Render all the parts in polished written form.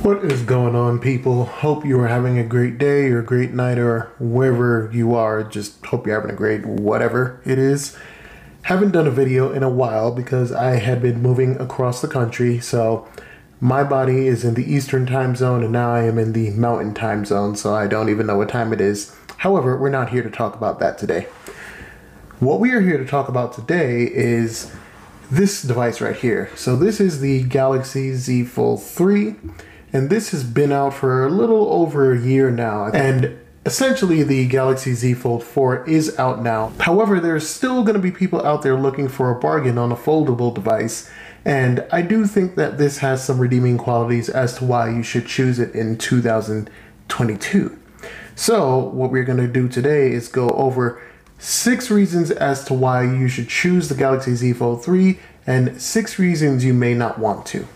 What is going on, people? Hope you are having a great day or a great night or wherever you are. Just hope you're having a great whatever it is. Haven't done a video in a while because I had been moving across the country, so my body is in the Eastern time zone and now I am in the Mountain time zone, so I don't even know what time it is. However, we're not here to talk about that today. What we are here to talk about today is this device right here. So this is the Galaxy Z Fold 3. And this has been out for a little over a year now. And essentially the Galaxy Z Fold 4 is out now. However, there's still going to be people out there looking for a bargain on a foldable device. And I do think that this has some redeeming qualities as to why you should choose it in 2022. So what we're going to do today is go over 6 reasons as to why you should choose the Galaxy Z Fold 3 and 6 reasons you may not want to.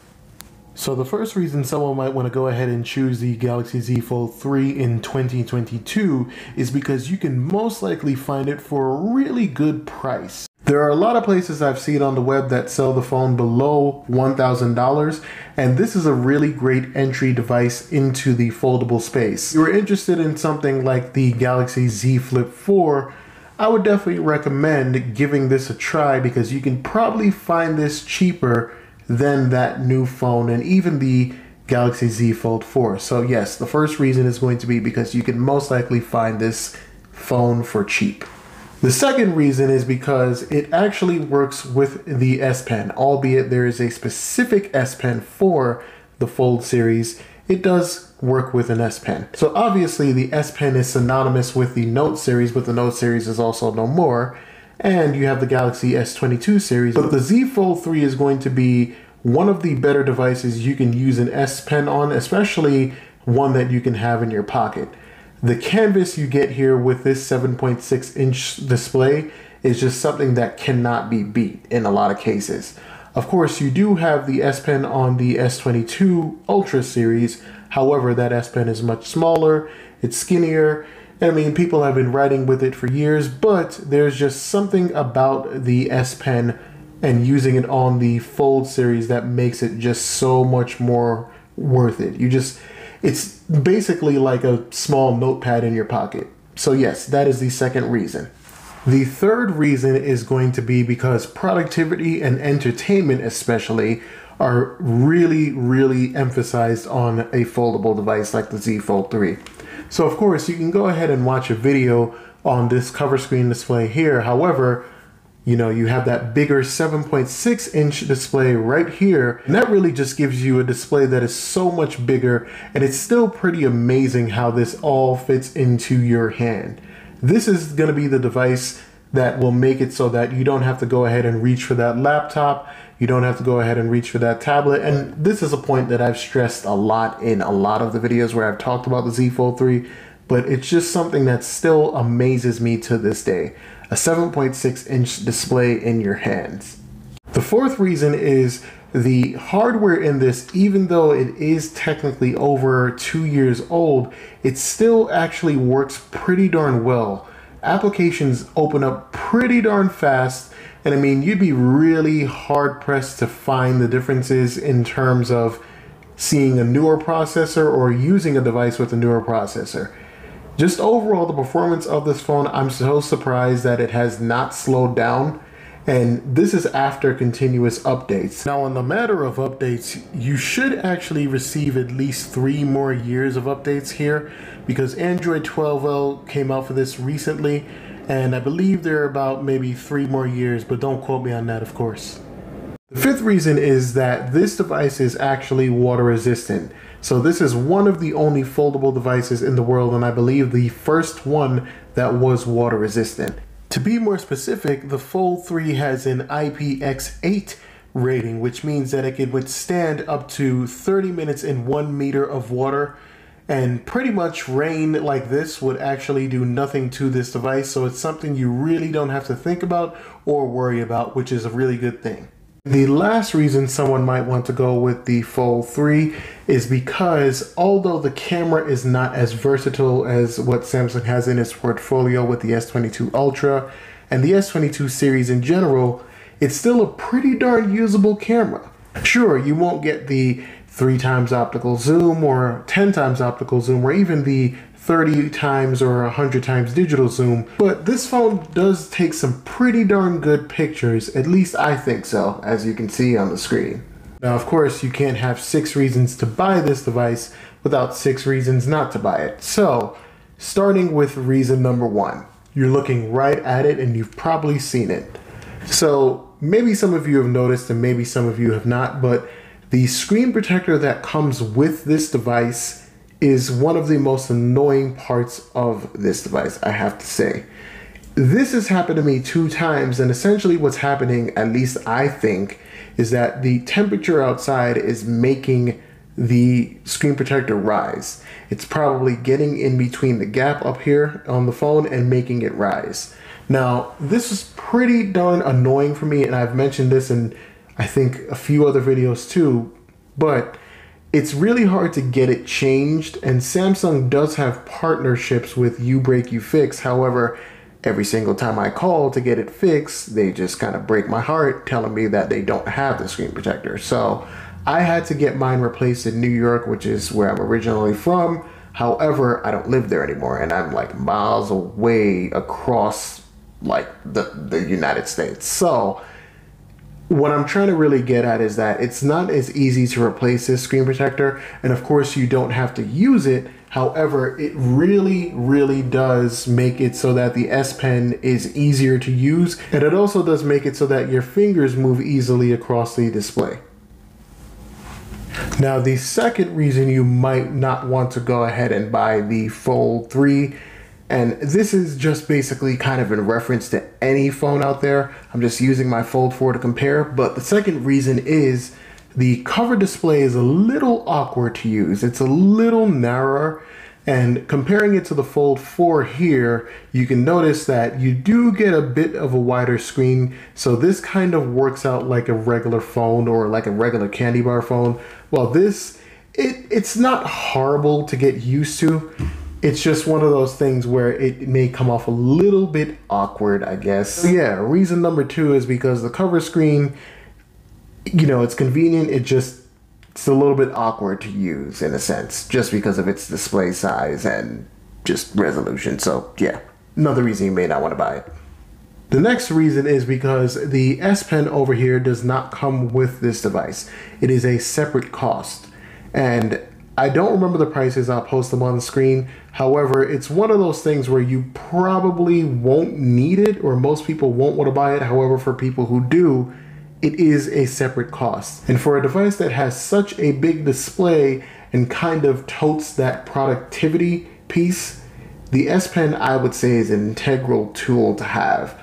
So the first reason someone might want to go ahead and choose the Galaxy Z Fold 3 in 2022 is because you can most likely find it for a really good price. There are a lot of places I've seen on the web that sell the phone below $1,000, and this is a really great entry device into the foldable space. If you're interested in something like the Galaxy Z Flip 4, I would definitely recommend giving this a try because you can probably find this cheaper than that new phone and even the Galaxy Z Fold 4. So yes, the first reason is going to be because you can most likely find this phone for cheap. The second reason is because it actually works with the S Pen, albeit there is a specific S Pen for the Fold series. It does work with an S Pen. So obviously the S Pen is synonymous with the Note series, but the Note series is also no more. And you have the Galaxy S22 series, but the Z Fold 3 is going to be one of the better devices you can use an S Pen on, especially one that you can have in your pocket. The canvas you get here with this 7.6-inch display is just something that cannot be beat in a lot of cases. Of course, you do have the S Pen on the S22 Ultra series. However, that S Pen is much smaller, it's skinnier. I mean, people have been writing with it for years, but there's just something about the S Pen and using it on the Fold series that makes it just so much more worth it. It's basically like a small notepad in your pocket. So yes, that is the second reason. The third reason is going to be because productivity and entertainment especially are really, really emphasized on a foldable device like the Z Fold 3. So of course you can go ahead and watch a video on this cover screen display here. However, you know, you have that bigger 7.6-inch display right here, and that really just gives you a display that is so much bigger, and it's still pretty amazing how this all fits into your hand. This is going to be the device that will make it so that you don't have to go ahead and reach for that laptop, you don't have to go ahead and reach for that tablet. And this is a point that I've stressed a lot in a lot of the videos where I've talked about the Z Fold 3, but it's just something that still amazes me to this day. A 7.6-inch display in your hands. The fourth reason is the hardware in this, even though it is technically over 2 years old, it still actually works pretty darn well. Applications open up pretty darn fast. And I mean, you'd be really hard pressed to find the differences in terms of seeing a newer processor or using a device with a newer processor. Just overall, the performance of this phone, I'm so surprised that it has not slowed down. And this is after continuous updates. Now, on the matter of updates, you should actually receive at least 3 more years of updates here because Android 12L came out for this recently. And I believe there are about maybe 3 more years, but don't quote me on that, of course. The fifth reason is that this device is actually water resistant. So this is one of the only foldable devices in the world, and I believe the first one that was water resistant. To be more specific, the Fold 3 has an IPX8 rating, which means that it can withstand up to 30 minutes in 1 meter of water. And pretty much rain like this would actually do nothing to this device, so it's something you really don't have to think about or worry about, which is a really good thing. The last reason someone might want to go with the Fold 3 is because although the camera is not as versatile as what Samsung has in its portfolio with the S22 Ultra and the S22 series in general, it's still a pretty darn usable camera. Sure, you won't get the 3 times optical zoom or 10 times optical zoom or even the 30 times or 100 times digital zoom. But this phone does take some pretty darn good pictures, at least I think so, as you can see on the screen. Now, of course, you can't have 6 reasons to buy this device without 6 reasons not to buy it. So, starting with reason number 1, you're looking right at it and you've probably seen it. So, maybe some of you have noticed and maybe some of you have not, but the screen protector that comes with this device is one of the most annoying parts of this device, I have to say. This has happened to me 2 times, and essentially what's happening, at least I think, is that the temperature outside is making the screen protector rise. It's probably getting in between the gap up here on the phone and making it rise. Now, this is pretty darn annoying for me, and I've mentioned this in I think a few other videos too, but it's really hard to get it changed, and Samsung does have partnerships with You Break You Fix. However, every single time I call to get it fixed, they just kind of break my heart telling me that they don't have the screen protector. So I had to get mine replaced in New York, which is where I'm originally from. However, I don't live there anymore, and I'm like miles away across like the United States. So what I'm trying to really get at is that it's not as easy to replace this screen protector, and of course you don't have to use it. However, it really does make it so that the S Pen is easier to use, and it also does make it so that your fingers move easily across the display. Now, the second reason you might not want to go ahead and buy the Fold 3, and this is just basically kind of in reference to any phone out there. I'm just using my Fold 4 to compare, but the second reason is the cover display is a little awkward to use. It's a little narrower, and comparing it to the Fold 4 here, you can notice that you do get a bit of a wider screen, so this kind of works out like a regular phone or like a regular candy bar phone. Well, this, it's not horrible to get used to. It's just one of those things where it may come off a little bit awkward, I guess. So yeah, reason number 2 is because the cover screen, you know, it's convenient. It's a little bit awkward to use in a sense, just because of its display size and just resolution. So yeah, another reason you may not want to buy it. The next reason is because the S Pen over here does not come with this device. It is a separate cost, and I don't remember the prices. I'll post them on the screen. However, it's one of those things where you probably won't need it, or most people won't want to buy it. However, for people who do, it is a separate cost. And for a device that has such a big display and kind of totes that productivity piece, the S Pen, I would say, is an integral tool to have,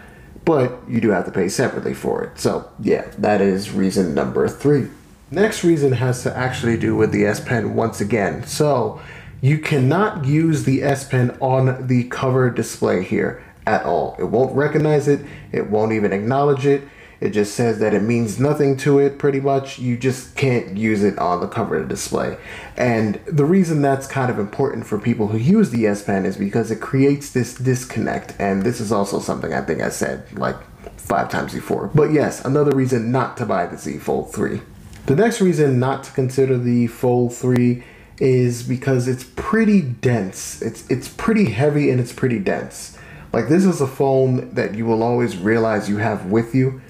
but you do have to pay separately for it. So yeah, that is reason number 3. Next reason has to actually do with the S Pen once again. So you cannot use the S Pen on the cover display here at all. It won't recognize it. It won't even acknowledge it. It just says that it means nothing to it, pretty much. You just can't use it on the cover of the display. And the reason that's kind of important for people who use the S Pen is because it creates this disconnect. And this is also something I think I said like 5 times before. But yes, another reason not to buy the Z Fold 3. The next reason not to consider the Fold 3 is because it's pretty dense. It's pretty heavy and it's pretty dense. Like, this is a phone that you will always realize you have with you.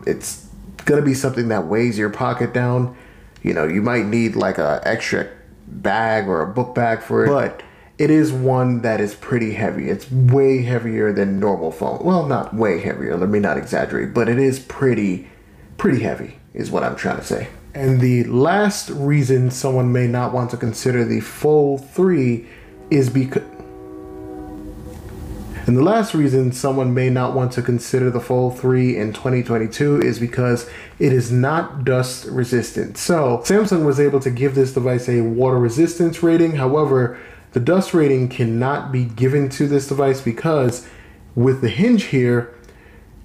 It's gonna be something that weighs your pocket down. You know, you might need like a extra bag or a book bag for it, but it is one that is pretty heavy. It's way heavier than normal phone. Well, not way heavier, let me not exaggerate, but it is pretty heavy is what I'm trying to say. And the last reason someone may not want to consider the Fold 3 is because And the last reason someone may not want to consider the Fold 3 in 2022 is because it is not dust resistant. So Samsung was able to give this device a water resistance rating. However, the dust rating cannot be given to this device because with the hinge here,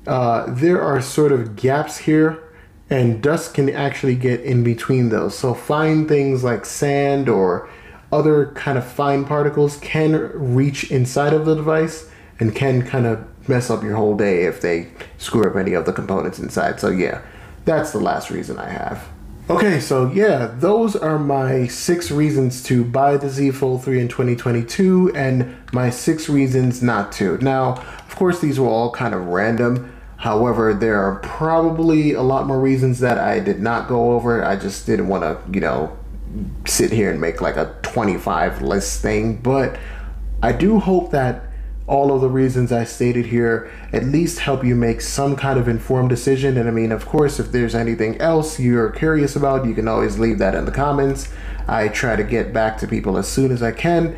there are sort of gaps here, and dust can actually get in between those. So fine things like sand or other kind of fine particles can reach inside of the device and can kind of mess up your whole day if they screw up any of the components inside. So yeah, that's the last reason I have. Okay, so yeah, those are my 6 reasons to buy the Z Fold 3 in 2022 and my 6 reasons not to. Now, of course, these were all kind of random. However, there are probably a lot more reasons that I did not go over. I just didn't want to, sit here and make like a 25 list thing. But I do hope that all of the reasons I stated here at least help you make some kind of informed decision. And I mean, of course, if there's anything else you're curious about, you can always leave that in the comments. I try to get back to people as soon as I can.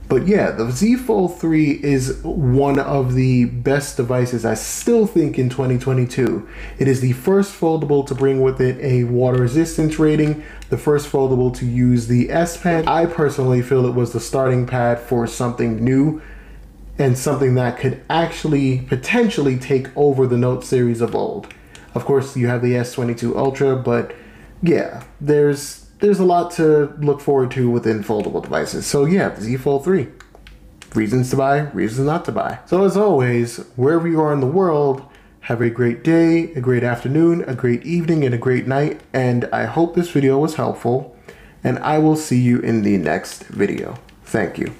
But yeah, the Z Fold 3 is one of the best devices I still think in 2022. It is the first foldable to bring with it a water resistance rating, the first foldable to use the S Pen. I personally feel it was the starting pad for something new and something that could actually potentially take over the Note series of old. Of course, you have the S22 Ultra, but yeah, there's a lot to look forward to within foldable devices. So yeah, the Z Fold 3. Reasons to buy, reasons not to buy. So as always, wherever you are in the world, have a great day, a great afternoon, a great evening, and a great night. And I hope this video was helpful, and I will see you in the next video. Thank you.